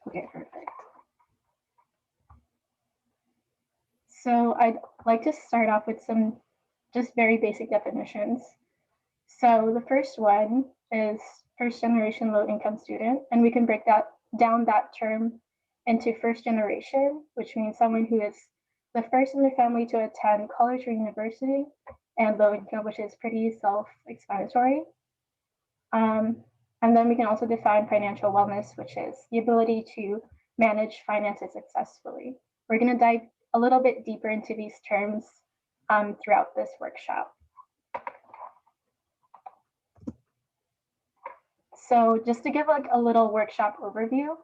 Okay, perfect. So I'd like to start off with some just very basic definitions. So the first one is first generation low income student, and we can break down that term into first generation, which means someone who is the first in their family to attend college or university, and low income, which is pretty self-explanatory. And then we can also define financial wellness, which is the ability to manage finances successfully. We're going to dive a little bit deeper into these terms throughout this workshop. So just to give like a little workshop overview,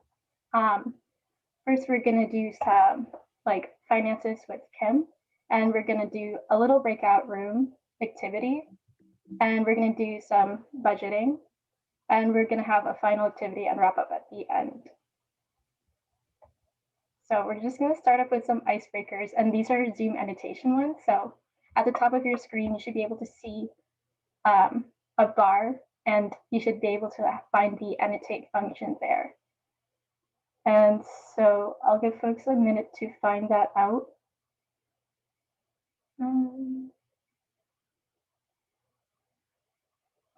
first we're going to do some like finances with Kim, and we're going to do a little breakout room activity, and we're going to do some budgeting, and we're going to have a final activity and wrap up at the end. So we're just going to start off with some icebreakers, and these are Zoom annotation ones. So at the top of your screen, you should be able to see a bar, and you should be able to find the annotate function there. And so I'll give folks a minute to find that out.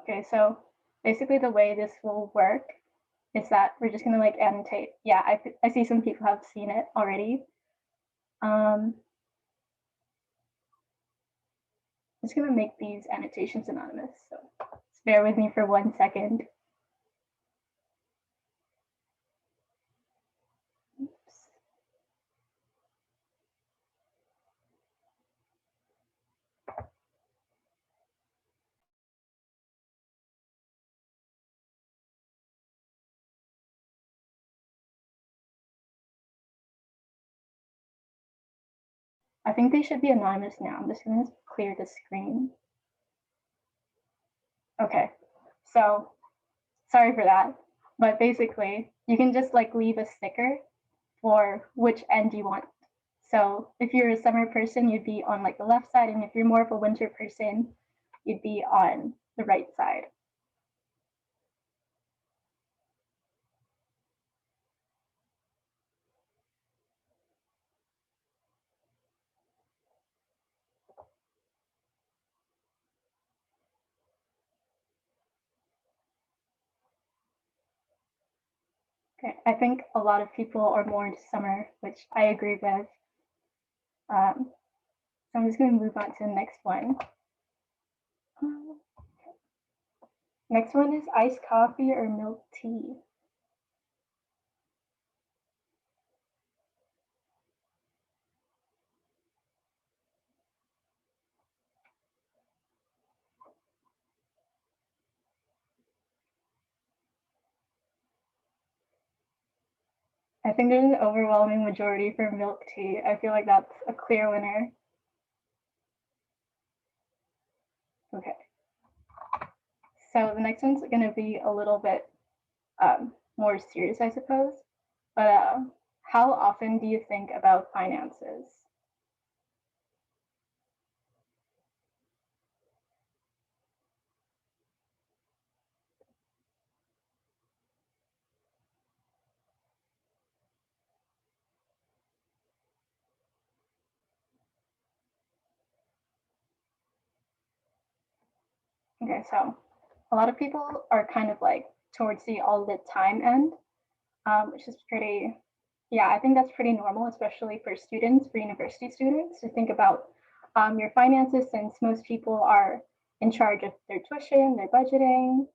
Okay, so basically the way this will work is that we're just gonna like annotate. Yeah, I see some people have seen it already. I'm just gonna make these annotations anonymous, so just bear with me for 1 second. Oops. I think they should be anonymous now. I'm just gonna clear the screen. Okay, so sorry for that, but basically you can just like leave a sticker for which end you want. So if you're a summer person, you'd be on like the left side, and if you're more of a winter person, you'd be on the right side. Okay, I think a lot of people are more into summer, which I agree with. So I'm just going to move on to the next one. Next one is iced coffee or milk tea. I think there's an overwhelming majority for milk tea. I feel like that's a clear winner. Okay. So the next one's going to be a little bit more serious, I suppose. But how often do you think about finances? Okay, so a lot of people are kind of like towards the all the time end, which is pretty, yeah, I think that's pretty normal, especially for students, for university students, to think about your finances, since most people are in charge of their tuition, their budgeting.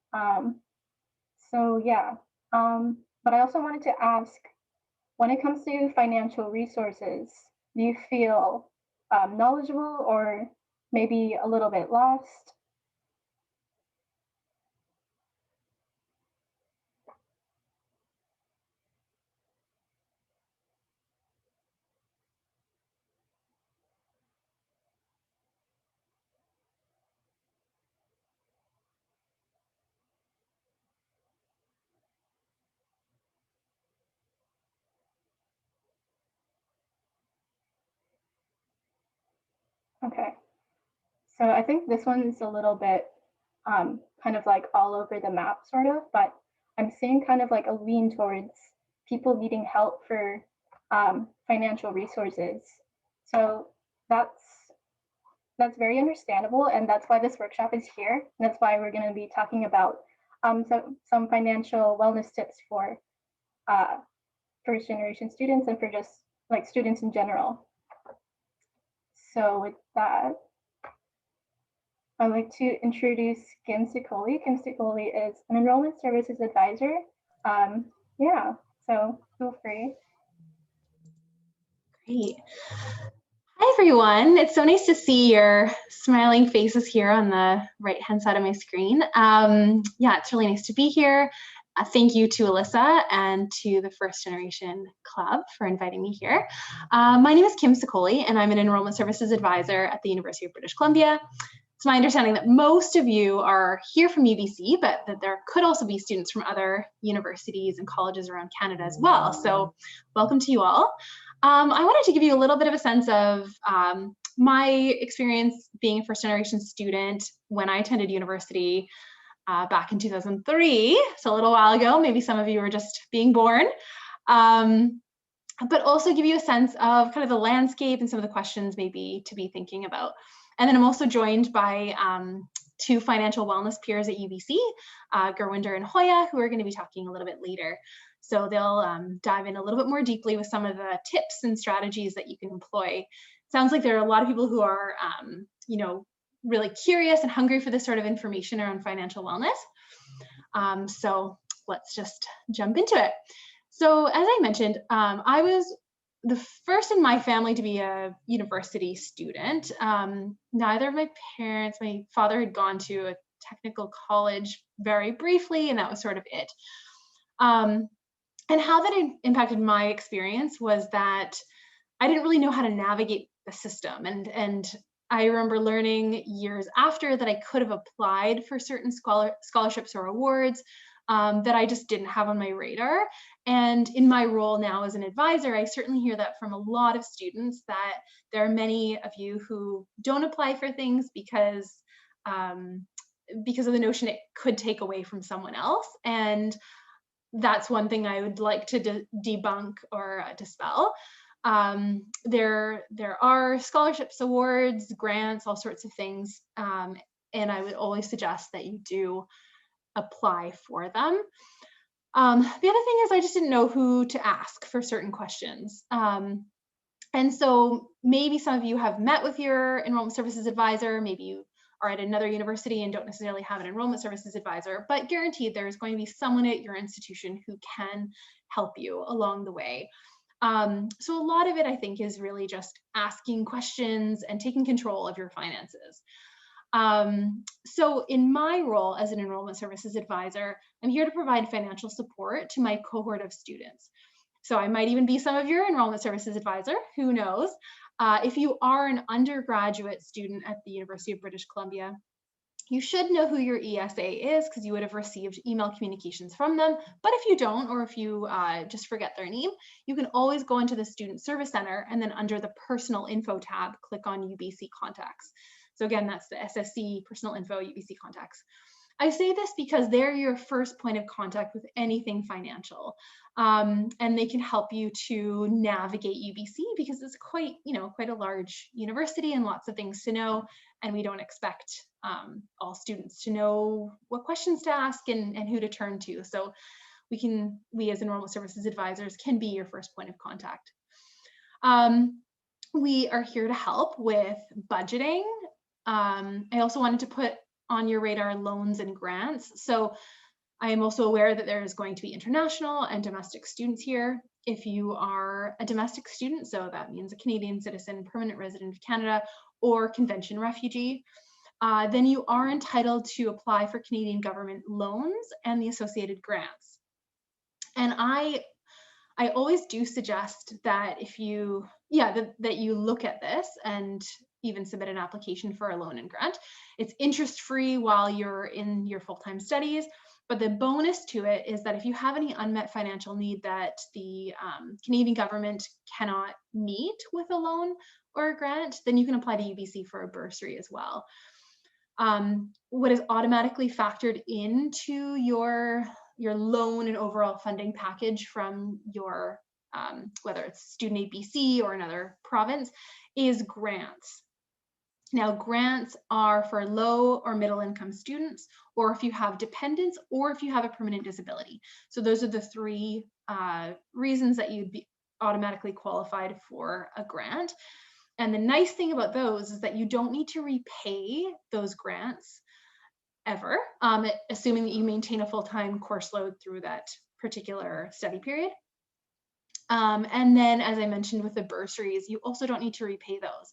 So yeah, but I also wanted to ask, when it comes to financial resources, do you feel knowledgeable or maybe a little bit lost? Okay, so I think this one's a little bit kind of like all over the map, sort of, but I'm seeing kind of like a lean towards people needing help for financial resources. So that's very understandable, and that's why this workshop is here. And that's why we're going to be talking about some financial wellness tips for first generation students and for just like students in general. So with that, I'd like to introduce Kim Sikoli. Kim Sikoli is an enrollment services advisor. Yeah, so feel free. Great. Hi, everyone. It's so nice to see your smiling faces here on the right-hand side of my screen. Yeah, it's really nice to be here. Thank you to Alyssa and to the First Generation Club for inviting me here. My name is Kim Sikoli, and I'm an enrollment services advisor at the University of British Columbia. It's my understanding that most of you are here from UBC, but that there could also be students from other universities and colleges around Canada as well. So welcome to you all. I wanted to give you a little bit of a sense of my experience being a first generation student when I attended university back in 2003, so a little while ago. Maybe some of you were just being born. But also give you a sense of kind of the landscape and some of the questions maybe to be thinking about. And then I'm also joined by two financial wellness peers at UBC, Gurwinder and Hoya, who are going to be talking a little bit later. So they'll dive in a little bit more deeply with some of the tips and strategies that you can employ. Sounds like there are a lot of people who are, you know, really curious and hungry for this sort of information around financial wellness. So let's just jump into it. So as I mentioned, I was the first in my family to be a university student. Neither of my parents, my father had gone to a technical college very briefly, and that was sort of it. And how that impacted my experience was that I didn't really know how to navigate the system. And I remember learning years after that I could have applied for certain scholarships or awards that I just didn't have on my radar. And in my role now as an advisor, I certainly hear that from a lot of students, that there are many of you who don't apply for things because of the notion it could take away from someone else. And that's one thing I would like to debunk or dispel. There are scholarships, awards, grants, all sorts of things. And I would always suggest that you do apply for them. The other thing is I just didn't know who to ask for certain questions. And so maybe some of you have met with your enrollment services advisor, maybe you are at another university and don't necessarily have an enrollment services advisor, but guaranteed there's going to be someone at your institution who can help you along the way. So a lot of it, I think, is really just asking questions and taking control of your finances. So in my role as an enrollment services advisor, I'm here to provide financial support to my cohort of students. So I might even be some of your enrollment services advisor, who knows? If you are an undergraduate student at the University of British Columbia, you should know who your ESA is because you would have received email communications from them. But if you don't, or if you just forget their name, you can always go into the Student Service Center and then under the Personal Info tab, click on UBC Contacts. So again, that's the SSC Personal Info UBC Contacts. I say this because they're your first point of contact with anything financial, and they can help you to navigate UBC because it's quite a large university and lots of things to know, and we don't expect all students to know what questions to ask and who to turn to. So we as enrollment services advisors can be your first point of contact. We are here to help with budgeting. I also wanted to put on your radar loans and grants. So I am also aware that there is going to be international and domestic students here. If you are a domestic student, so that means a Canadian citizen, permanent resident of Canada, or convention refugee, then you are entitled to apply for Canadian government loans and the associated grants. And I always do suggest that if you, that you look at this and even submit an application for a loan and grant. It's interest-free while you're in your full-time studies, but the bonus to it is that if you have any unmet financial need that the Canadian government cannot meet with a loan or a grant, then you can apply to UBC for a bursary as well. What is automatically factored into your loan and overall funding package from your, whether it's student ABC or another province, is grants. Now, grants are for low or middle income students, or if you have dependents, or if you have a permanent disability. So those are the three reasons that you'd be automatically qualified for a grant. And the nice thing about those is that you don't need to repay those grants ever, assuming that you maintain a full-time course load through that particular study period. And then, as I mentioned with the bursaries, you also don't need to repay those.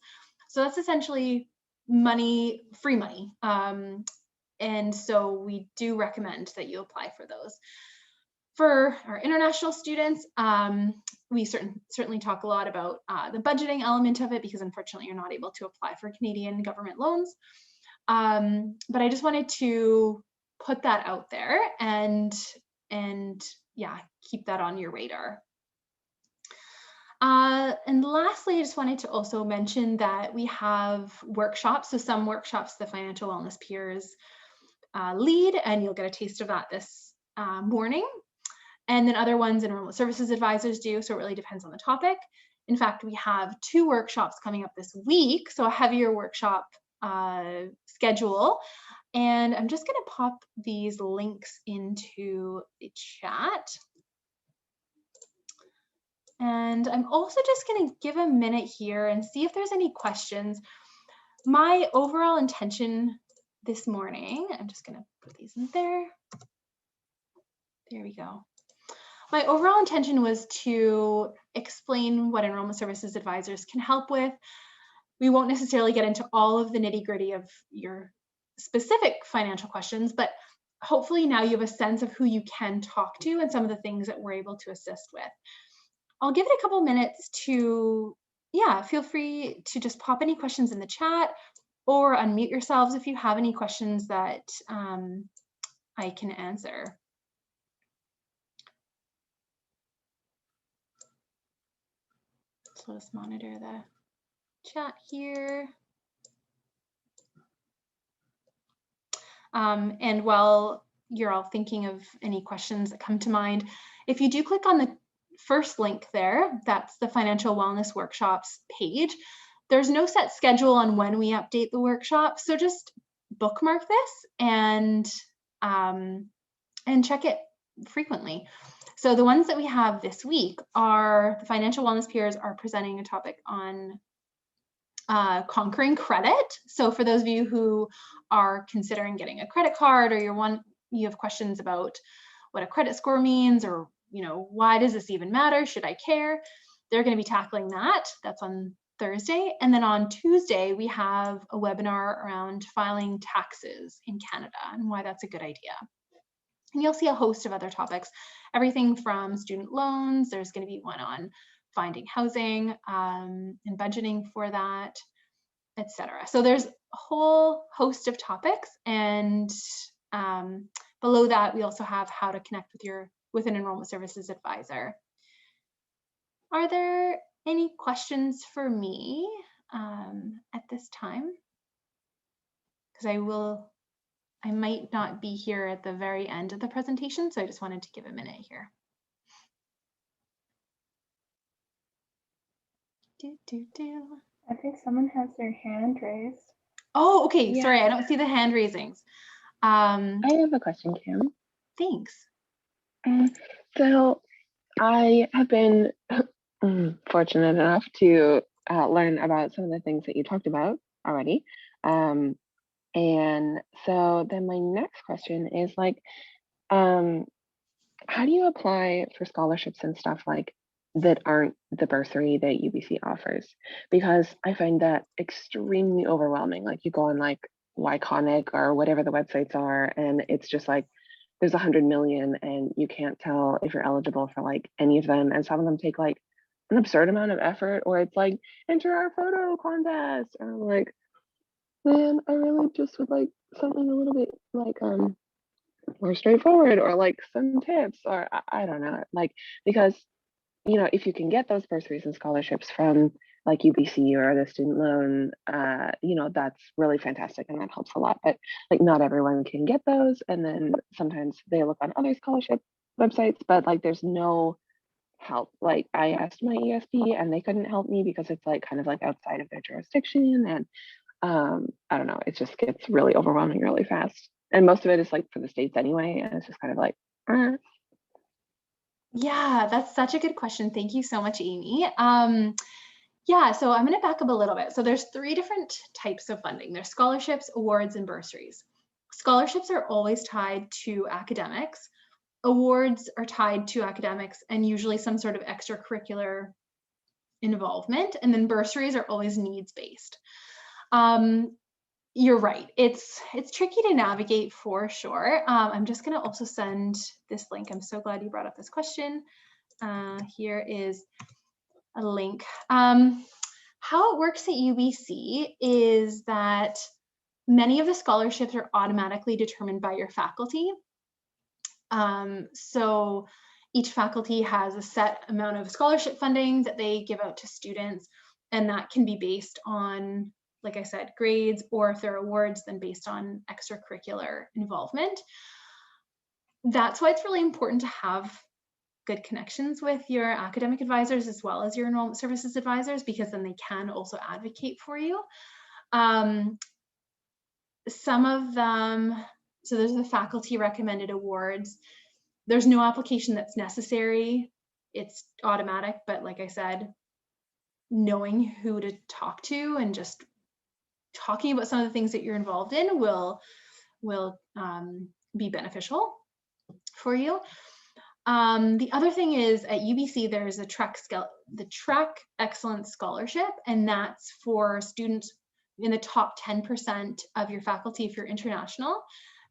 So that's essentially money, free money. And so we do recommend that you apply for those. For our international students, we certainly talk a lot about the budgeting element of it, because unfortunately you're not able to apply for Canadian government loans. But I just wanted to put that out there and yeah, keep that on your radar. And lastly, I just wanted to also mention that we have workshops. So some workshops the Financial Wellness Peers lead, and you'll get a taste of that this morning. And then other ones Enrollment Services Advisors do, so it really depends on the topic. In fact, we have 2 workshops coming up this week, so a heavier workshop schedule. And I'm just going to pop these links into the chat. And I'm also just going to give a minute here and see if there's any questions. My overall intention this morning, I'm just going to put these in there. There we go. My overall intention was to explain what Enrollment Services Advisors can help with. We won't necessarily get into all of the nitty-gritty of your specific financial questions, but hopefully now you have a sense of who you can talk to and some of the things that we're able to assist with. I'll give it a couple minutes to, feel free to just pop any questions in the chat or unmute yourselves if you have any questions that I can answer. So let's monitor the chat here. And while you're all thinking of any questions that come to mind, if you do click on the first link there, that's the Financial Wellness Workshops page. There's no set schedule on when we update the workshop, so just bookmark this and check it frequently. So the ones that we have this week are the Financial Wellness Peers are presenting a topic on conquering credit. So for those of you who are considering getting a credit card, or you have questions about what a credit score means, or why does this even matter? Should I care? They're going to be tackling that. That's on Thursday. And then on Tuesday, we have a webinar around filing taxes in Canada and why that's a good idea. And you'll see a host of other topics, everything from student loans. There's going to be one on finding housing and budgeting for that, etc. So there's a whole host of topics, and below that we also have how to connect with an Enrollment Services Advisor. Are there any questions for me at this time? Because I might not be here at the very end of the presentation, so I just wanted to give a minute here. I think someone has their hand raised. Oh, okay. Yeah. Sorry, I don't see the hand raisings. I have a question, Kim. Thanks. So I have been fortunate enough to learn about some of the things that you talked about already. And so then my next question is like, how do you apply for scholarships and stuff like that aren't the bursary that UBC offers? Because I find that extremely overwhelming. Like you go on like YConic or whatever the websites are, and it's just like there's 100 million and you can't tell if you're eligible for like any of them. And some of them take like an absurd amount of effort, or it's like enter our photo contest, or like, man, I really just would like something a little bit like more straightforward, or like some tips, or I don't know, like, because if you can get those bursaries and scholarships from like UBC or the student loan, you know, that's really fantastic and that helps a lot. But like not everyone can get those. And then sometimes they look on other scholarship websites, but like there's no help. Like I asked my ESP and they couldn't help me because it's like kind of like outside of their jurisdiction. And I don't know, it just gets really overwhelming really fast. And most of it is like for the states anyway. And it's just kind of like, Yeah, that's such a good question. Thank you so much, Amy. Yeah, so I'm going to back up a little bit. So there's 3 different types of funding. There's scholarships, awards, and bursaries. Scholarships are always tied to academics. Awards are tied to academics and usually some sort of extracurricular involvement. And then bursaries are always needs-based. You're right. It's tricky to navigate for sure. I'm just going to also send this link. I'm so glad you brought up this question. Here is a link. How it works at UBC is that many of the scholarships are automatically determined by your faculty. So each faculty has a set amount of scholarship funding that they give out to students, and that can be based on, like I said, grades, or if they're awards, then based on extracurricular involvement. That's why it's really important to have good connections with your academic advisors as well as your enrollment services advisors, because then they can also advocate for you. Some of them, so there's the faculty recommended awards. There's no application that's necessary. It's automatic, but like I said, knowing who to talk to and just talking about some of the things that you're involved in will be beneficial for you. The other thing is at UBC, there's a the Track Excellence Scholarship, and that's for students in the top 10% of your faculty if you're international,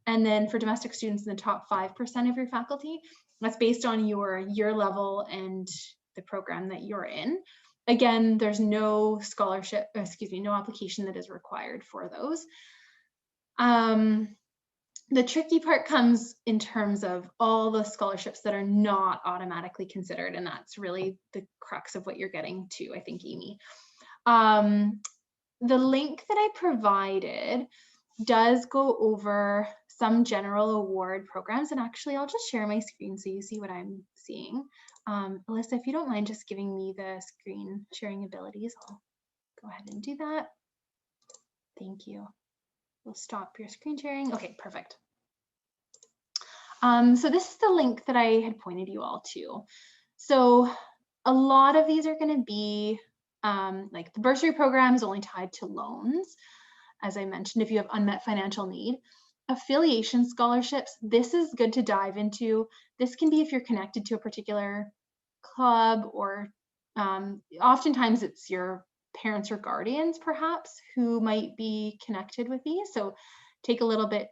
and then for domestic students in the top 5% of your faculty. That's based on your year level and the program that you're in. Again, there's no scholarship, no application that is required for those. The tricky part comes in terms of all the scholarships that are not automatically considered, and that's really the crux of what you're getting to, I think, Amy. The link that I provided does go over some general award programs, and actually I'll just share my screen so you see what I'm seeing. Alyssa, if you don't mind just giving me the screen sharing abilities, I'll go ahead and do that. Thank you. We'll stop your screen sharing. Okay, perfect. So this is the link that I had pointed you all to. So a lot of these are going to be like the bursary program is only tied to loans. As I mentioned, if you have unmet financial need. Affiliation scholarships, this is good to dive into. This can be if you're connected to a particular club, or oftentimes it's your parents or guardians perhaps who might be connected with these. So take a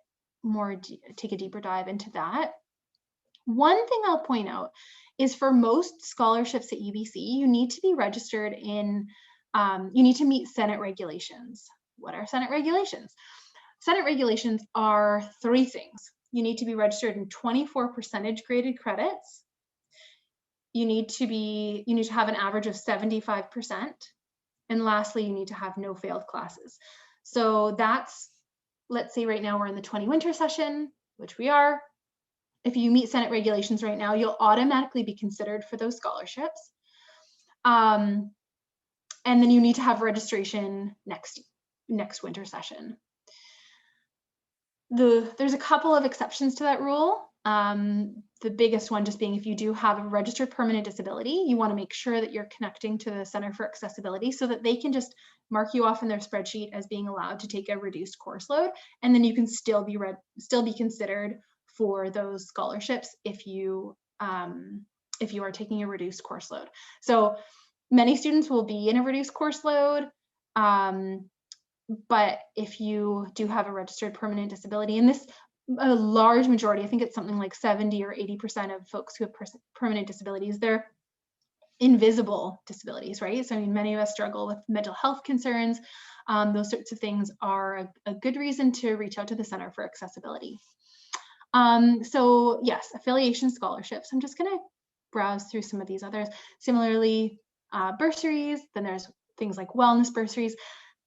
deeper dive into that. One thing I'll point out is for most scholarships at UBC, you need to be registered in, you need to meet Senate regulations. What are Senate regulations? Senate regulations are 3 things. You need to be registered in 24 percentage graded credits. You need to have an average of 75%. And lastly, you need to have no failed classes. So that's, let's say right now we're in the 20 winter session, which we are. If you meet Senate regulations right now, you'll automatically be considered for those scholarships. And then you need to have registration next winter session. There's a couple of exceptions to that rule. The biggest one just being if you do have a registered permanent disability, you want to make sure that you're connecting to the Center for Accessibility so that they can just mark you off in their spreadsheet as being allowed to take a reduced course load, and then you can still be considered for those scholarships if you are taking a reduced course load. So many students will be in a reduced course load, but if you do have a registered permanent disability, and this a large majority, I think it's something like 70 or 80% of folks who have permanent disabilities, they're invisible disabilities, right? So I mean, many of us struggle with mental health concerns. Those sorts of things are a good reason to reach out to the Center for Accessibility. So yes, affiliation scholarships. I'm just gonna browse through some of these others. Similarly, bursaries, then there's things like wellness bursaries.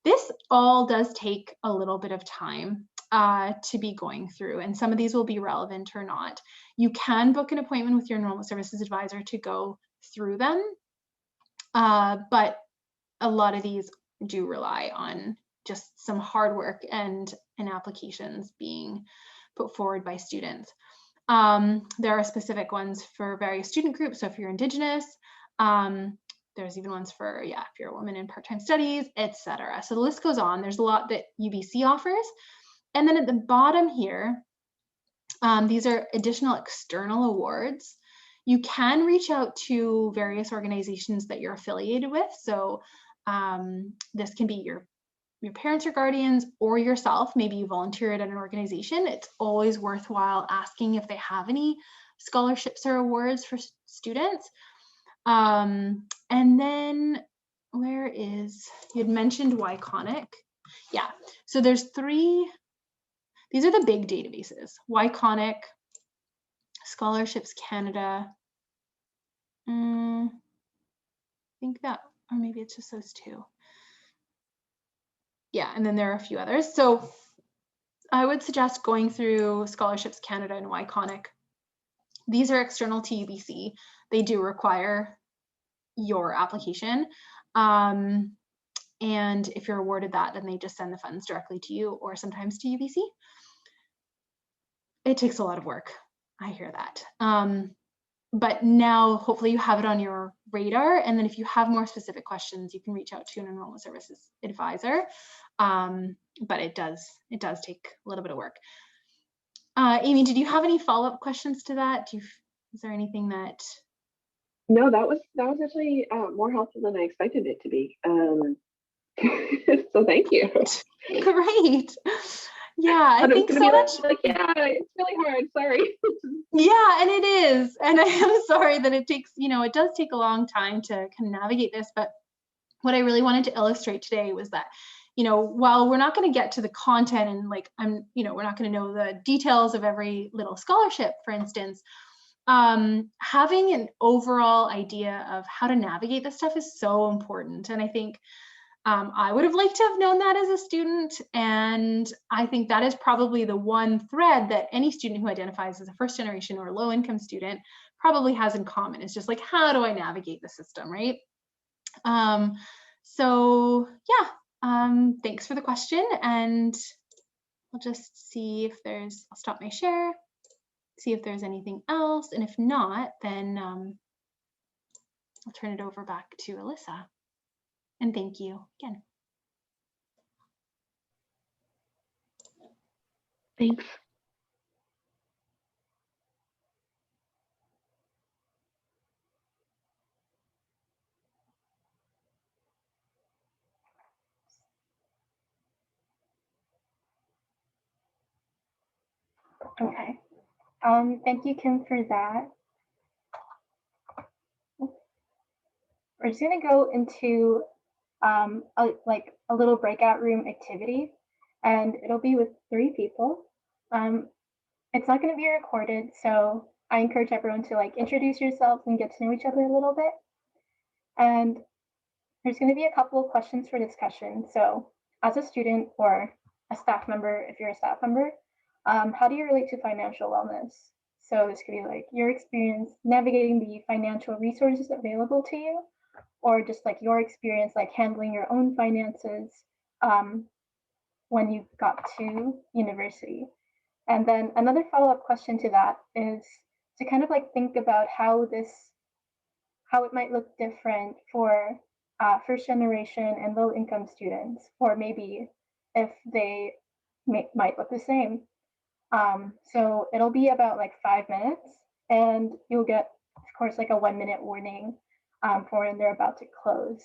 This all does take a little bit of time to be going through, and some of these will be relevant or not. You can book an appointment with your enrollment services advisor to go through them, but a lot of these do rely on just some hard work and applications being put forward by students. There are specific ones for various student groups. So if you're Indigenous, there's even ones for, if you're a woman in part-time studies, etc. So the list goes on. There's a lot that UBC offers. And then at the bottom here, these are additional external awards. You can reach out to various organizations that you're affiliated with. So this can be your parents or guardians or yourself. Maybe you volunteer at an organization. It's always worthwhile asking if they have any scholarships or awards for students. And then where is, you had mentioned YConic. Yeah, so there's 3, these are the big databases: YConic, Scholarships Canada. I think that, or maybe it's just those 2. Yeah, and then there are a few others. So I would suggest going through Scholarships Canada and YConic. These are external to UBC. They do require your application. And if you're awarded that, then they just send the funds directly to you or sometimes to UBC. It takes a lot of work. I hear that. But now hopefully you have it on your radar. And then if you have more specific questions, you can reach out to an enrollment services advisor. But it does take a little bit of work. Amy, did you have any follow-up questions to that? Is there anything that? No, that was actually more helpful than I expected it to be. So thank you. Great. Yeah, I think so much. Like, yeah, it's really hard. Sorry. Yeah, and it is. And I am sorry that it takes, it does take a long time to kind of navigate this. But what I really wanted to illustrate today was that, while we're not going to get to the content and we're not going to know the details of every little scholarship, for instance, having an overall idea of how to navigate this stuff is so important. And I think I would have liked to have known that as a student. And I think that is probably the one thread that any student who identifies as a first generation or low income student probably has in common. It's just like, how do I navigate the system, right? So yeah, thanks for the question. And I'll just see if I'll stop my share, see if there's anything else. And if not, then I'll turn it over back to Alyssa. And thank you again. Thanks. Okay. Thank you, Kim, for that. We're just gonna go into a little breakout room activity, and it'll be with 3 people. It's not gonna be recorded, so I encourage everyone to introduce yourselves and get to know each other a little bit. And there's gonna be a couple of questions for discussion. So as a student or a staff member, if you're a staff member, how do you relate to financial wellness? So this could be your experience navigating the financial resources available to you, or just your experience handling your own finances when you got to university. And then another follow-up question to that is to kind of think about how it might look different for first generation and low income students, or maybe if they might look the same. So it'll be about 5 minutes, and you'll get, of course, a 1-minute warning for when they're about to close.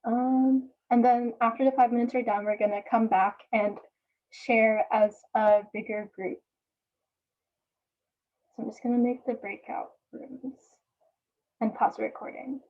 And then after the 5 minutes are done, we're gonna come back and share as a bigger group. So I'm just gonna make the breakout rooms and pause the recording.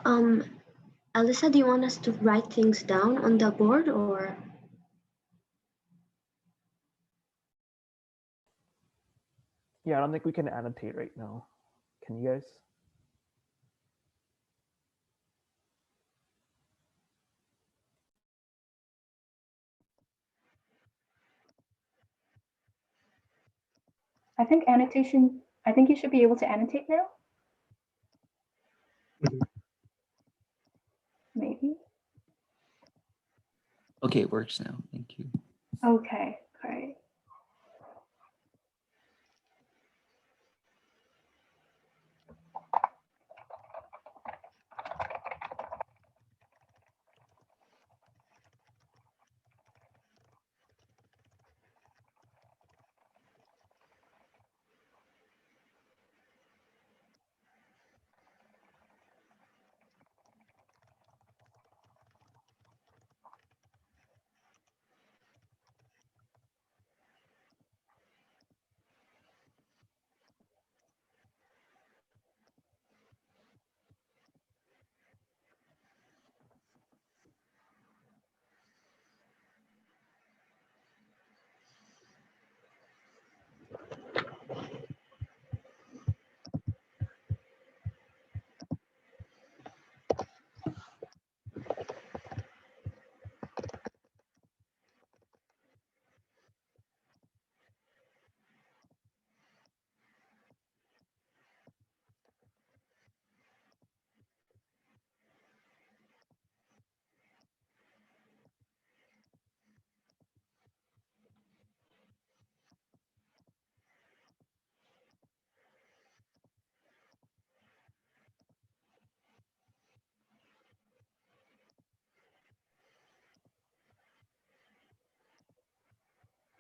Alyssa, do you want us to write things down on the board or? Yeah, I don't think we can annotate right now. Can you guys? I think annotation, I think you should be able to annotate now. Maybe. Okay, it works now. Thank you. Okay, great.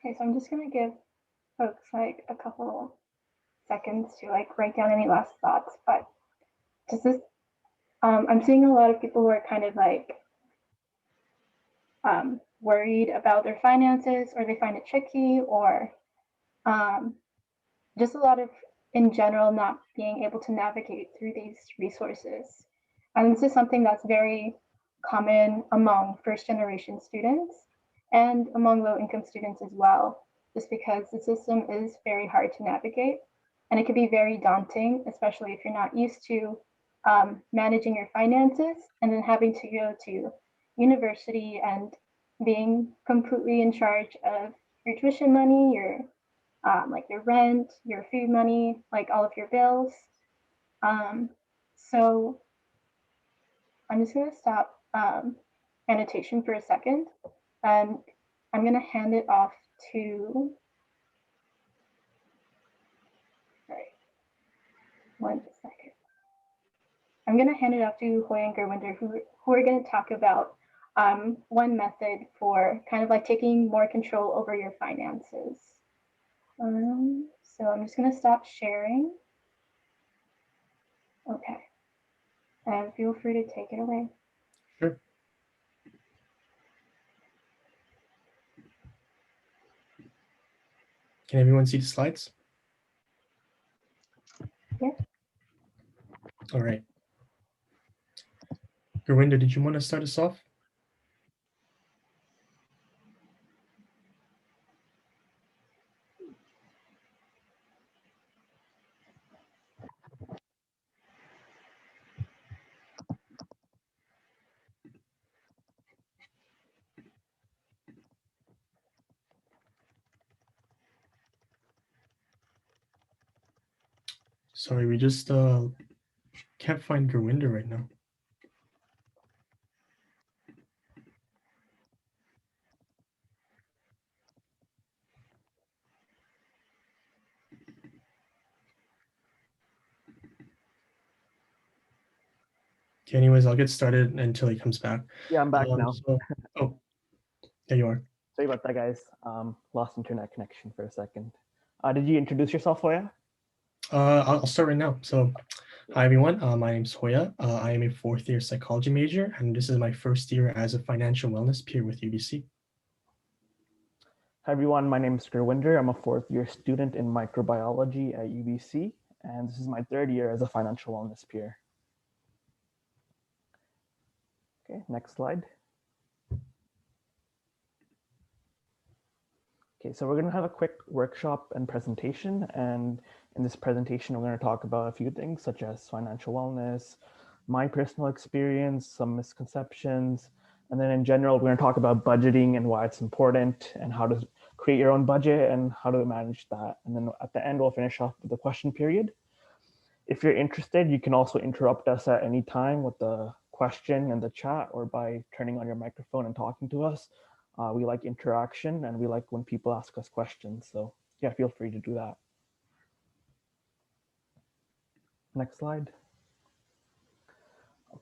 Okay, so I'm just gonna give folks like a couple seconds to like write down any last thoughts, but just this, I'm seeing a lot of people who are kind of like worried about their finances, or they find it tricky, or just a lot of, in general, not being able to navigate through these resources. And this is something that's very common among first-generation students and among low-income students as well, just because the system is very hard to navigate. And it can be very daunting, especially if you're not used to managing your finances and then having to go to university and being completely in charge of your tuition money, your like your rent, your food money, like all of your bills. So I'm just going to stop annotation for a second, and I'm going to hand it off to, sorry, 1 second. I'm going to hand it off to Hoya and Gurwinder, who are going to talk about one method for kind of like taking more control over your finances. So I'm just going to stop sharing. Okay. And feel free to take it away. Sure. Can everyone see the slides? Yeah. All right. Gurwinder, did you want to start us off? Sorry, we just can't find Gurwinder right now. Okay, anyways, I'll get started until he comes back. Yeah, I'm back now. Oh, there you are. Sorry about that, guys. Lost internet connection for a second. Did you introduce yourself, Hoya? I'll start right now. So, hi everyone. My name is Hoya. I am a fourth-year psychology major, and this is my first year as a financial wellness peer with UBC. Hi, everyone. My name is Gurwinder. I'm a fourth-year student in microbiology at UBC, and this is my third year as a financial wellness peer. Okay, next slide. Okay, so we're going to have a quick workshop and presentation. And in this presentation, we're going to talk about a few things such as financial wellness, my personal experience, some misconceptions, and then in general, we're going to talk about budgeting and why it's important and how to create your own budget and how to manage that. And then at the end, we'll finish off with the question period. If you're interested, you can also interrupt us at any time with the question in the chat or by turning on your microphone and talking to us. We like interaction and we like when people ask us questions. So yeah, feel free to do that. Next slide.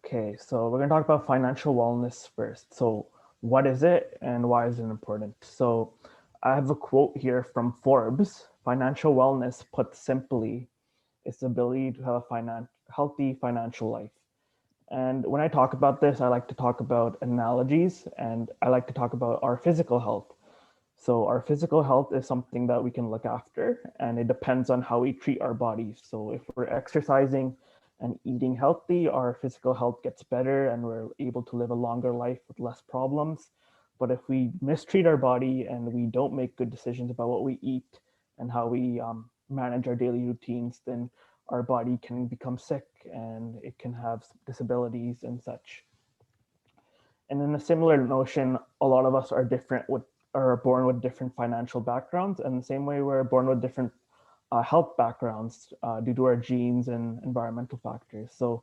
Okay, so we're going to talk about financial wellness first. So what is it and why is it important? So I have a quote here from Forbes. Financial wellness, put simply, is the ability to have a healthy financial life. And when I talk about this, I like to talk about analogies and I like to talk about our physical health. So our physical health is something that we can look after and it depends on how we treat our bodies. So if we're exercising and eating healthy, our physical health gets better and we're able to live a longer life with less problems. But if we mistreat our body and we don't make good decisions about what we eat and how we manage our daily routines, then our body can become sick and it can have disabilities and such. And in a similar notion, a lot of us are born with different financial backgrounds, and the same way we're born with different health backgrounds due to our genes and environmental factors. So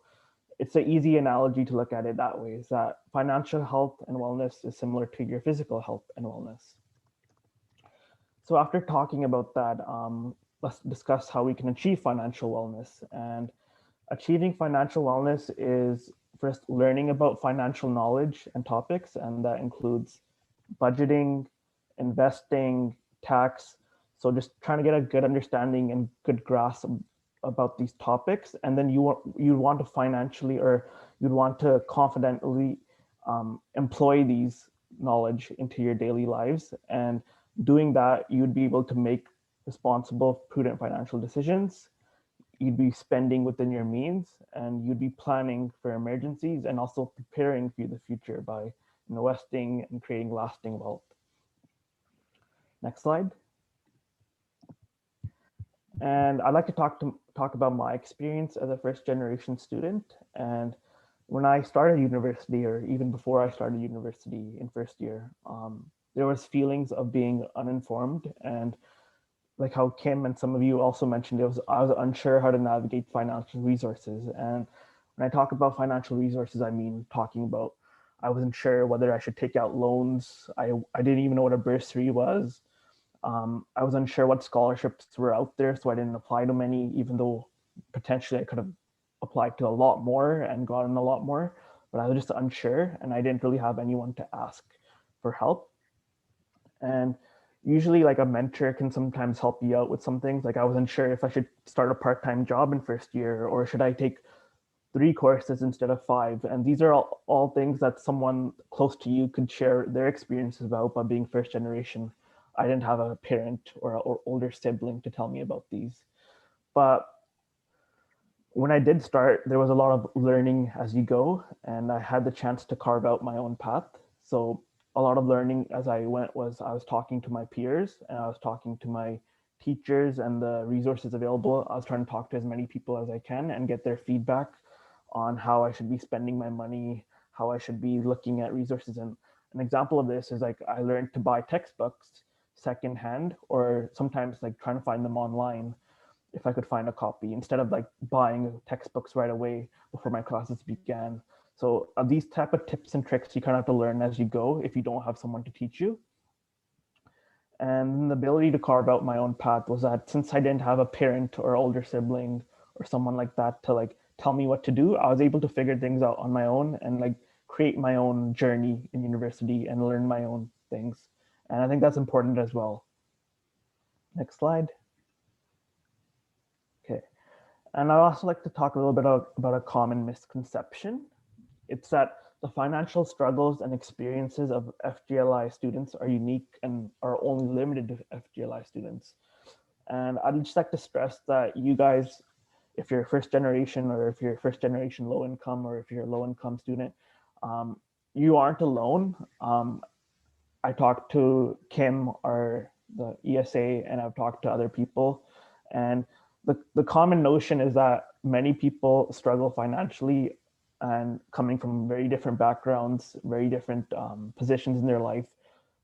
it's an easy analogy to look at it that way, is that financial health and wellness is similar to your physical health and wellness. So after talking about that, let's discuss how we can achieve financial wellness. And achieving financial wellness is first learning about financial knowledge and topics, and that includes budgeting, investing, tax. So just trying to get a good understanding and good grasp about these topics. And then you want to financially, or you'd want to confidently employ these knowledge into your daily lives. And doing that, you'd be able to make responsible, prudent financial decisions. You'd be spending within your means and you'd be planning for emergencies and also preparing for the future by investing and creating lasting wealth. Next slide. And I'd like to talk about my experience as a first generation student. And when I started university, or even before I started university in first year, there was feelings of being uninformed, and like how Kim and some of you also mentioned, I was unsure how to navigate financial resources. And when I talk about financial resources, I mean talking about I wasn't sure whether I should take out loans. I didn't even know what a bursary was. I was unsure what scholarships were out there, so I didn't apply to many, even though potentially I could have applied to a lot more and gotten a lot more, but I was just unsure and I didn't really have anyone to ask for help. And usually like a mentor can sometimes help you out with some things. Like I wasn't sure if I should start a part-time job in first year or should I take 3 courses instead of 5. And these are all things that someone close to you could share their experiences about. But being first generation, I didn't have a parent or older sibling to tell me about these. But when I did start, there was a lot of learning as you go, and I had the chance to carve out my own path. So a lot of learning as I went was I was talking to my peers and I was talking to my teachers and the resources available. I was trying to talk to as many people as I can and get their feedback on how I should be spending my money, how I should be looking at resources. And an example of this is like I learned to buy textbooks secondhand, or sometimes like trying to find them online if I could find a copy, instead of like buying textbooks right away before my classes began. So these type of tips and tricks you kind of have to learn as you go if you don't have someone to teach you. And the ability to carve out my own path was that since I didn't have a parent or older sibling or someone like that to like tell me what to do, I was able to figure things out on my own and like create my own journey in university and learn my own things. And I think that's important as well. Next slide. Okay. And I'd also like to talk a little bit about a common misconception. It's that the financial struggles and experiences of FGLI students are unique and are only limited to FGLI students. And I'd just like to stress that you guys, if you're first generation or if you're first generation low income or if you're a low income student, you aren't alone. I talked to Kim, the ESA, and I've talked to other people, and the common notion is that many people struggle financially and coming from very different backgrounds, very different positions in their life.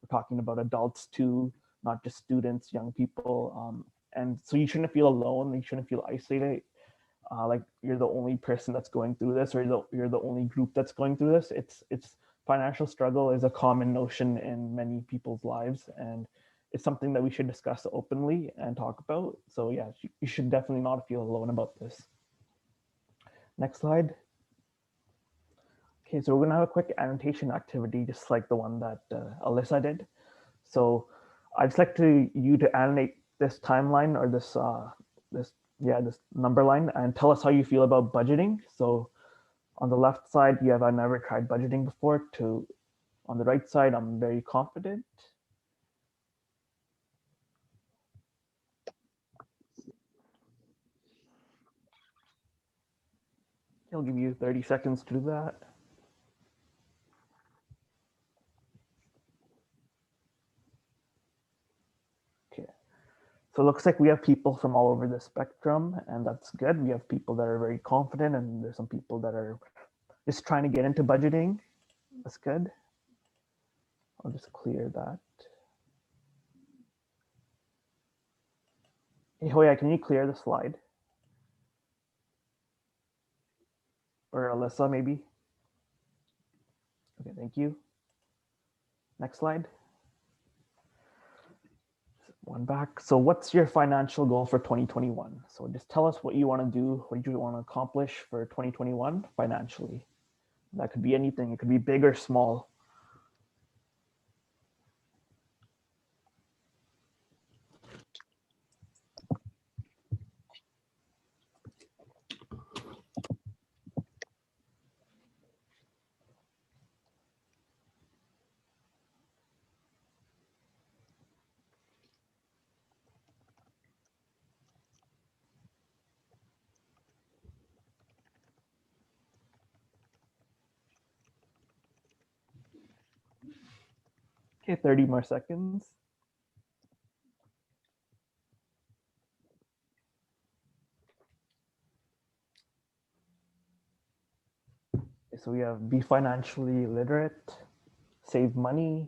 We're talking about adults too, not just students, young people. And so you shouldn't feel alone. You shouldn't feel isolated. Like you're the only person that's going through this, or you're the only group that's going through this. It's financial struggle is a common notion in many people's lives, and it's something that we should discuss openly and talk about. So yeah, you should definitely not feel alone about this. Next slide. Okay, so we're gonna have a quick annotation activity, just like the one that Alyssa did. So I'd just like you to animate this timeline, or this number line, and tell us how you feel about budgeting. So on the left side, you have I've never tried budgeting before, to on the right side, I'm very confident. I'll give you 30 seconds to do that. Okay, so it looks like we have people from all over the spectrum, and that's good. We have people that are very confident, and there's some people that are just trying to get into budgeting. That's good. I'll just clear that. Hey, Hoya, can you clear the slide? Or Alyssa, maybe? Okay, thank you. Next slide. One back. So what's your financial goal for 2021? So just tell us what you want to do, what you want to accomplish for 2021 financially. That could be anything. It could be big or small. Okay, 30 more seconds. So we have be financially literate, save money,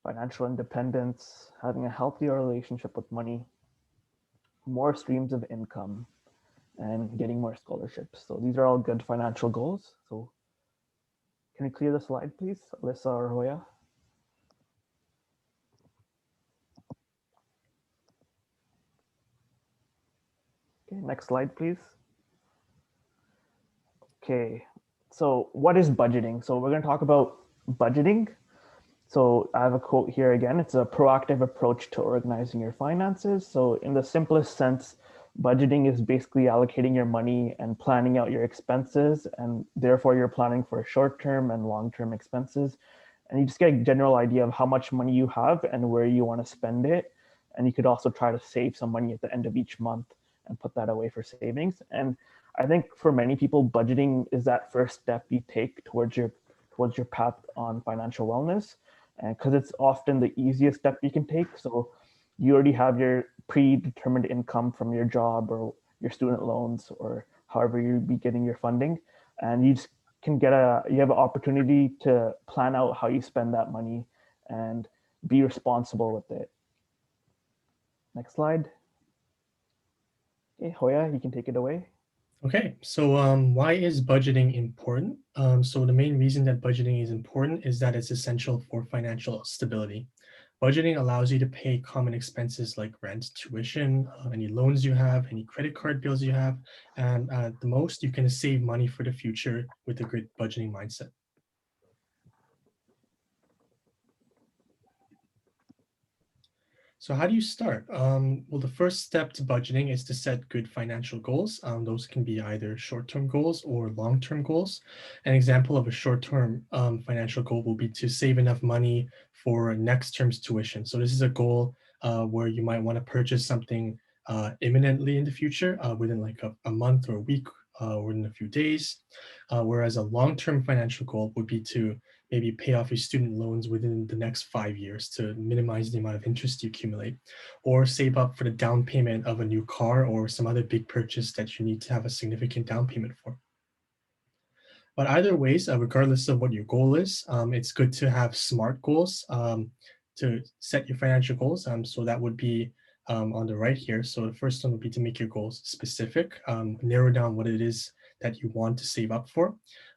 financial independence, having a healthier relationship with money, more streams of income, and getting more scholarships. So these are all good financial goals. So can we clear the slide, please, Alyssa or Hoya? Okay, next slide, please. Okay, so what is budgeting? So we're going to talk about budgeting. So I have a quote here again. It's a proactive approach to organizing your finances. So in the simplest sense, budgeting is basically allocating your money and planning out your expenses, and therefore you're planning for short-term and long-term expenses. And you just get a general idea of how much money you have and where you want to spend it. And you could also try to save some money at the end of each month and put that away for savings. And I think for many people, budgeting is that first step you take towards your path on financial wellness, and because it's often the easiest step you can take. So you already have your predetermined income from your job or your student loans or however you be getting your funding, and you just can you have an opportunity to plan out how you spend that money and be responsible with it. Next slide. Okay, Hoya, you can take it away. Okay, so why is budgeting important? So the main reason that budgeting is important is that it's essential for financial stability. Budgeting allows you to pay common expenses like rent, tuition, any loans you have, any credit card bills you have, and at the most, you can save money for the future with a good budgeting mindset. So how do you start? Well, the first step to budgeting is to set good financial goals. Those can be either short-term goals or long-term goals. An example of a short-term financial goal will be to save enough money for next term's tuition. So this is a goal where you might want to purchase something imminently in the future, within like a month or a week within a few days. Whereas a long-term financial goal would be to maybe pay off your student loans within the next 5 years to minimize the amount of interest you accumulate, or save up for the down payment of a new car or some other big purchase that you need to have a significant down payment for. But either ways, regardless of what your goal is, it's good to have SMART goals to set your financial goals. So that would be on the right here. So the first one would be to make your goals specific, narrow down what it is that you want to save up for.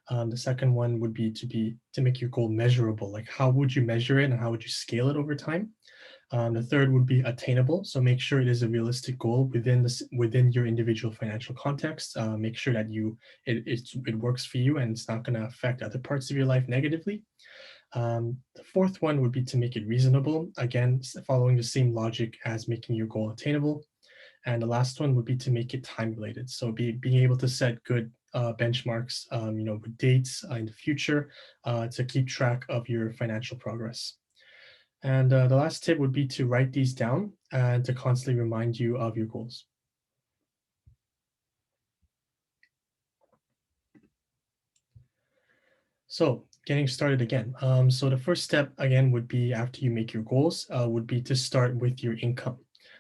The second one would be to make your goal measurable. Like, how would you measure it and how would you scale it over time? The third would be attainable. So make sure it is a realistic goal within your individual financial context. Make sure that it works for you and it's not going to affect other parts of your life negatively. The fourth one would be to make it reasonable. Again, following the same logic as making your goal attainable. And the last one would be to make it time related. So being able to set good benchmarks, with dates in the future to keep track of your financial progress. And the last tip would be to write these down and to constantly remind you of your goals. So getting started again. So the first step again would be, after you make your goals, would be to start with your income.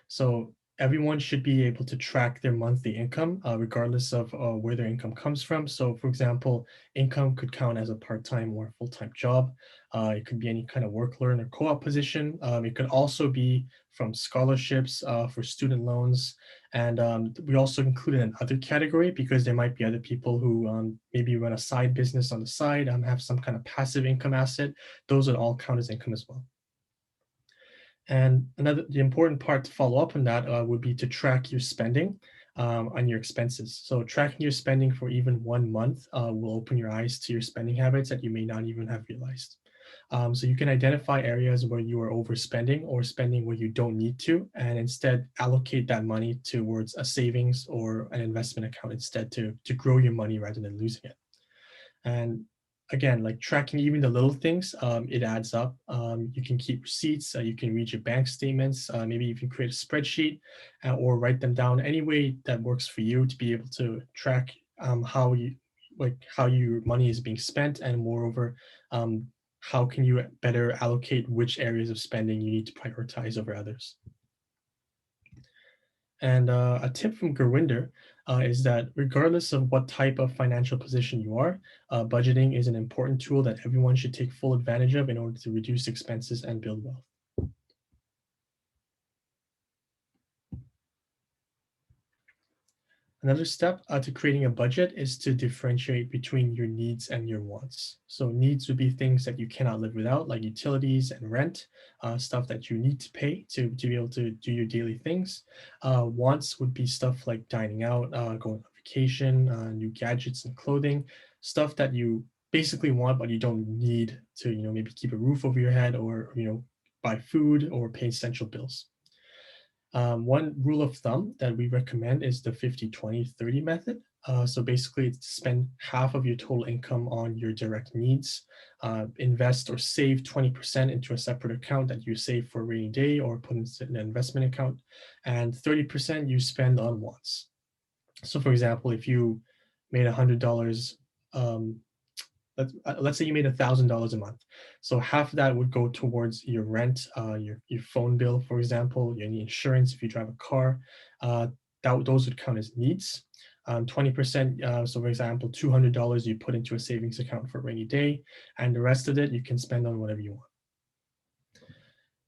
So everyone should be able to track their monthly income regardless of where their income comes from. So for example, income could count as a part-time or full-time job. It could be any kind of work, learn, or co-op position. It could also be from scholarships for student loans. And we also included another category because there might be other people who maybe run a side business on the side, have some kind of passive income asset. Those would all count as income as well. And the important part to follow up on that would be to track your spending on your expenses. So tracking your spending for even 1 month will open your eyes to your spending habits that you may not even have realized. So you can identify areas where you are overspending or spending where you don't need to, and instead allocate that money towards a savings or an investment account instead to grow your money rather than losing it. And again, like tracking even the little things, it adds up. You can keep receipts, you can read your bank statements, maybe you can create a spreadsheet or write them down any way that works for you to be able to track how your money is being spent, and moreover, how can you better allocate which areas of spending you need to prioritize over others. And a tip from Gurwinder is that regardless of what type of financial position you are, budgeting is an important tool that everyone should take full advantage of in order to reduce expenses and build wealth. Another step to creating a budget is to differentiate between your needs and your wants. So needs would be things that you cannot live without, like utilities and rent, stuff that you need to pay to be able to do your daily things. Wants would be stuff like dining out, going on vacation, new gadgets and clothing, stuff that you basically want but you don't need to, maybe keep a roof over your head, or buy food or pay essential bills. One rule of thumb that we recommend is the 50-20-30 method. So basically, it's to spend half of your total income on your direct needs, invest or save 20% into a separate account that you save for a rainy day or put into an investment account, and 30% you spend on wants. So for example, if you made $100, let's say you made $1,000 a month. So half of that would go towards your rent, your phone bill, for example, any insurance if you drive a car. Those would count as needs. 20%, so for example, $200 you put into a savings account for a rainy day, and the rest of it you can spend on whatever you want.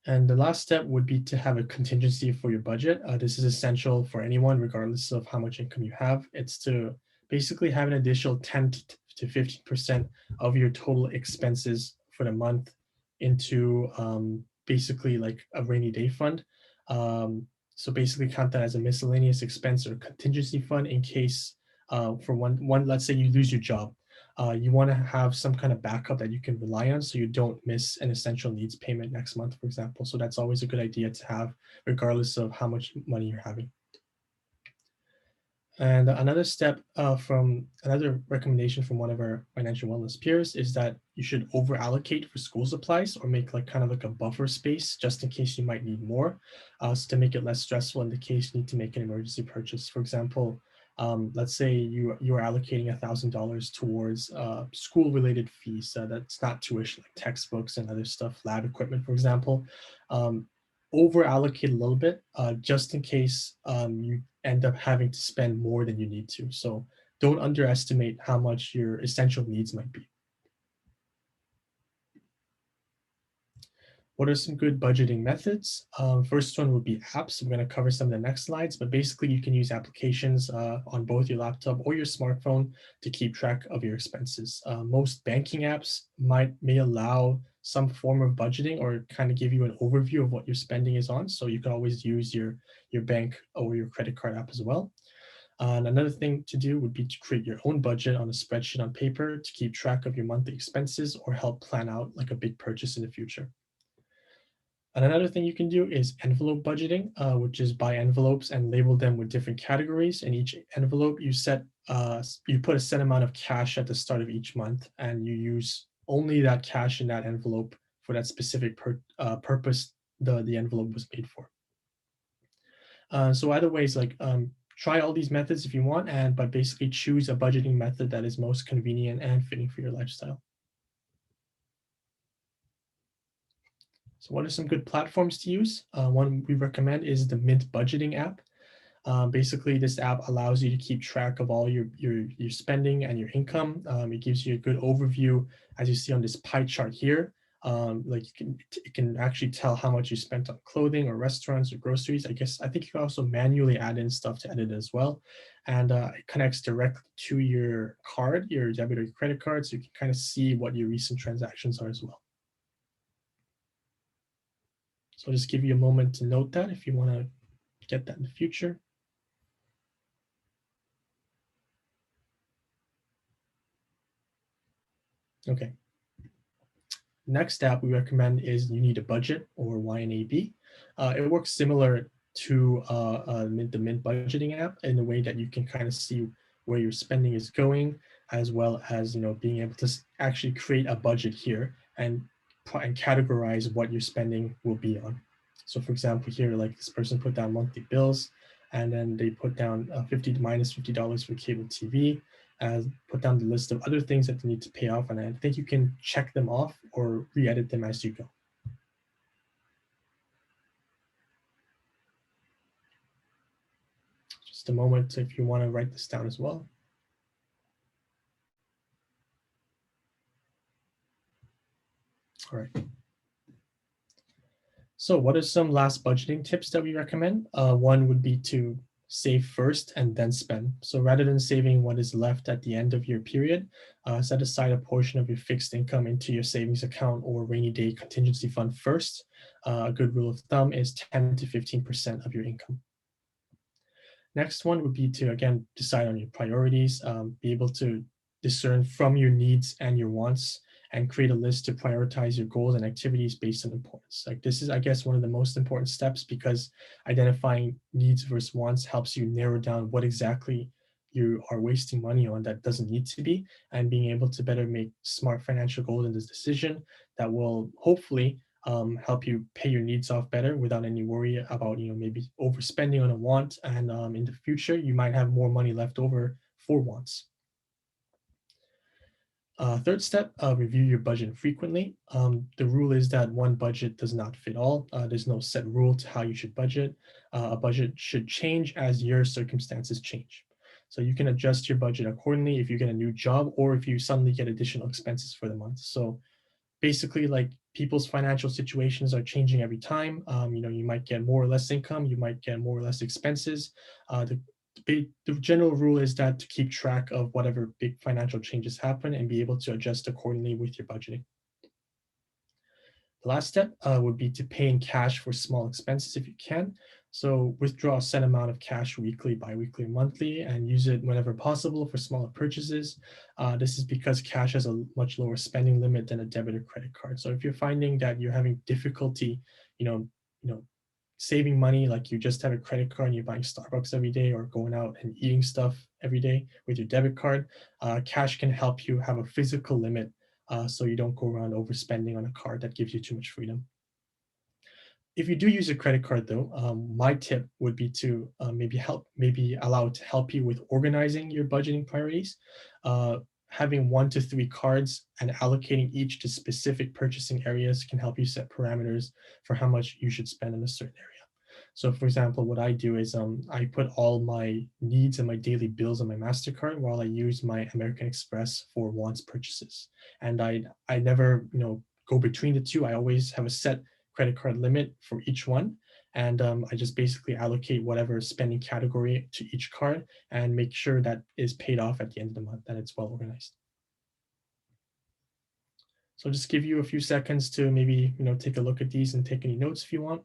And the last step would be to have a contingency for your budget. This is essential for anyone, regardless of how much income you have. It's to basically have an additional 10 to 15% of your total expenses for the month into basically like a rainy day fund. So basically count that as a miscellaneous expense or contingency fund in case for one, let's say you lose your job. You want to have some kind of backup that you can rely on so you don't miss an essential needs payment next month, for example. So that's always a good idea to have, regardless of how much money you're having. And another recommendation from one of our financial wellness peers is that you should over allocate for school supplies, or make like kind of like a buffer space just in case you might need more, so to make it less stressful in the case you need to make an emergency purchase. For example, Let's say you are allocating $1,000 towards school-related fees. That's not tuition, like textbooks and other stuff, lab equipment, for example. Over allocate a little bit, just in case you end up having to spend more than you need to. So don't underestimate how much your essential needs might be. What are some good budgeting methods? First one would be apps. I'm going to cover some of the next slides, but basically you can use applications on both your laptop or your smartphone to keep track of your expenses. Most banking apps may allow some form of budgeting or kind of give you an overview of what your spending is on. So you can always use your bank or your credit card app as well. And another thing to do would be to create your own budget on a spreadsheet on paper to keep track of your monthly expenses or help plan out like a big purchase in the future. And another thing you can do is envelope budgeting, which is buy envelopes and label them with different categories. In each envelope, you put a set amount of cash at the start of each month, and you use only that cash in that envelope for that specific purpose the envelope was made for. So either ways, try all these methods if you want, but basically choose a budgeting method that is most convenient and fitting for your lifestyle. So what are some good platforms to use? One we recommend is the Mint budgeting app. Basically, this app allows you to keep track of all your spending and your income. It gives you a good overview, as you see on this pie chart here. It can actually tell how much you spent on clothing or restaurants or groceries. I think you can also manually add in stuff to edit as well. And it connects directly to your card, your debit or your credit card, so you can kind of see what your recent transactions are as well. So I'll just give you a moment to note that if you want to get that in the future. Okay. Next app we recommend is You Need a Budget, or YNAB. It works similar to the Mint budgeting app in the way that you can kind of see where your spending is going, as well as being able to actually create a budget here and categorize what your spending will be on. So for example, here, like this person put down monthly bills, and then they put down minus $50 for cable TV, put down the list of other things that they need to pay off, and I think you can check them off or re-edit them as you go. Just a moment if you want to write this down as well. All right. So what are some last budgeting tips that we recommend? One would be to save first and then spend. So rather than saving what is left at the end of your period, set aside a portion of your fixed income into your savings account or rainy day contingency fund first. A good rule of thumb is 10 to 15% of your income. Next one would be to, again, decide on your priorities, be able to discern from your needs and your wants, and create a list to prioritize your goals and activities based on importance. Like this is, I guess, one of the most important steps, because identifying needs versus wants helps you narrow down what exactly you are wasting money on that doesn't need to be, and being able to better make smart financial goals in this decision that will hopefully help you pay your needs off better without any worry about maybe overspending on a want, and in the future you might have more money left over for wants. Third step, review your budget frequently. The rule is that one budget does not fit all. There's no set rule to how you should budget. A budget should change as your circumstances change. So you can adjust your budget accordingly if you get a new job or if you suddenly get additional expenses for the month. So basically, like, people's financial situations are changing every time. You might get more or less income, you might get more or less expenses. The general rule is that to keep track of whatever big financial changes happen and be able to adjust accordingly with your budgeting. The last step would be to pay in cash for small expenses if you can. So withdraw a set amount of cash weekly, biweekly, or monthly, and use it whenever possible for smaller purchases. This is because cash has a much lower spending limit than a debit or credit card. So if you're finding that you're having difficulty, saving money, like you just have a credit card and you're buying Starbucks every day or going out and eating stuff every day with your debit card, cash can help you have a physical limit so you don't go around overspending on a card that gives you too much freedom. if you do use a credit card though, my tip would be to maybe allow it to help you with organizing your budgeting priorities. Having 1 to 3 cards and allocating each to specific purchasing areas can help you set parameters for how much you should spend in a certain area. So for example, what I do is I put all my needs and my daily bills on my MasterCard while I use my American Express for wants purchases. And I never, go between the two. I always have a set credit card limit for each one. And I just basically allocate whatever spending category to each card and make sure that is paid off at the end of the month and it's well organized. So I'll just give you a few seconds to maybe, take a look at these and take any notes if you want.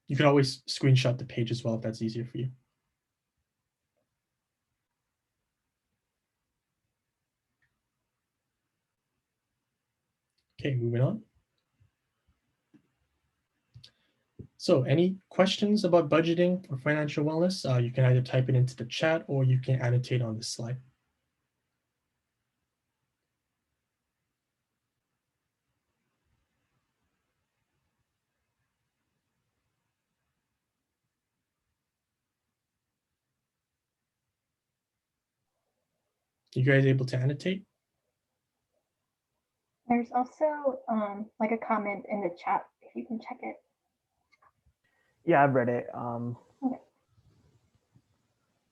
You can always screenshot the page as well if that's easier for you. Okay, moving on. So any questions about budgeting or financial wellness? You can either type it into the chat or you can annotate on this slide. You guys able to annotate? There's also like a comment in the chat if you can check it. Yeah, I've read it. Okay.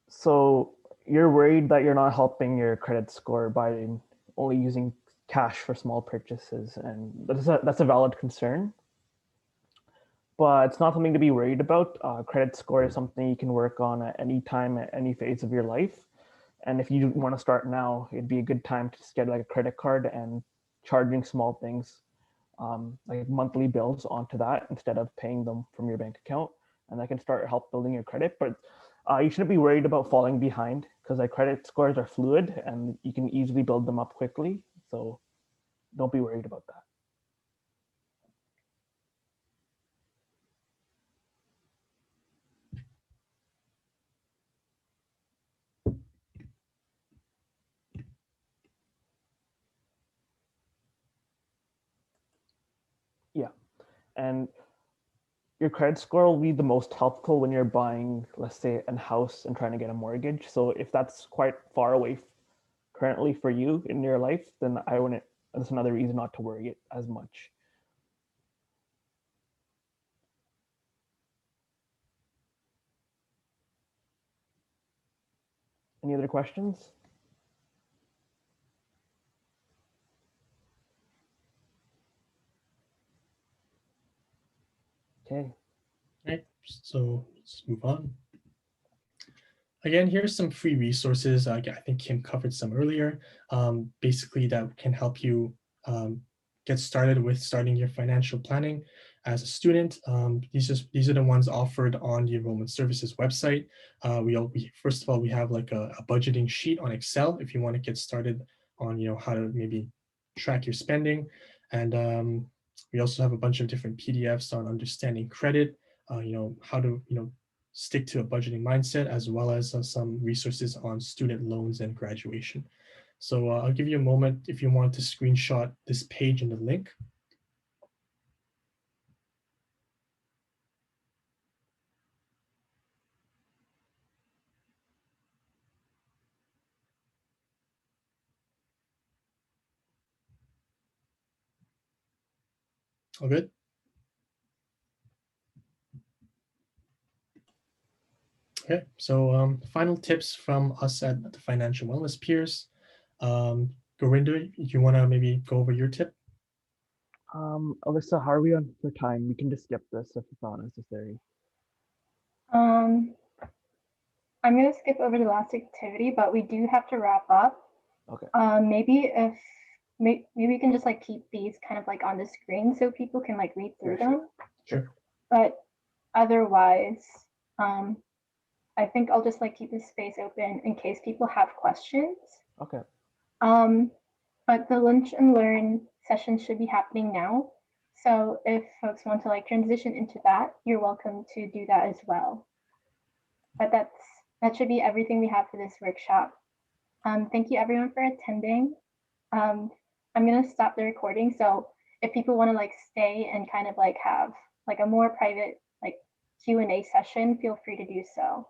So you're worried that you're not helping your credit score by only using cash for small purchases, and that's a valid concern. But it's not something to be worried about. Credit score is something you can work on at any time, at any phase of your life. And if you want to start now, it'd be a good time to just get like a credit card and charging small things, like monthly bills onto that instead of paying them from your bank account. And that can start help building your credit. But you shouldn't be worried about falling behind because like credit scores are fluid and you can easily build them up quickly. So don't be worried about that. Yeah. And your credit score will be the most helpful when you're buying, let's say, a house and trying to get a mortgage. So if that's quite far away currently for you in your life, then I wouldn't, that's another reason not to worry it as much. Any other questions? Okay. Right, so let's move on. Again, here's some free resources. I think Kim covered some earlier, basically that can help you get started with starting your financial planning as a student. These are the ones offered on the Enrollment Services website. First of all, we have like a budgeting sheet on Excel if you want to get started on how to maybe track your spending. And we also have a bunch of different PDFs on understanding credit, how to stick to a budgeting mindset, as well as some resources on student loans and graduation. So I'll give you a moment if you want to screenshot this page and the link. All good? Okay, so final tips from us at the Financial Wellness Peers. Gurinder, you want to maybe go over your tip? Alyssa, how are we on for time? We can just skip this if it's not necessary. I'm going to skip over the last activity, but we do have to wrap up. Okay. Maybe we can just like keep these kind of like on the screen so people can like read through them. Sure. But otherwise, I think I'll just like keep this space open in case people have questions. Okay. But the lunch and learn session should be happening now. So if folks want to like transition into that, you're welcome to do that as well. But that's that should be everything we have for this workshop. Thank you everyone for attending. I'm gonna stop the recording. So if people want to like stay and kind of like have like a more private like Q&A session, feel free to do so.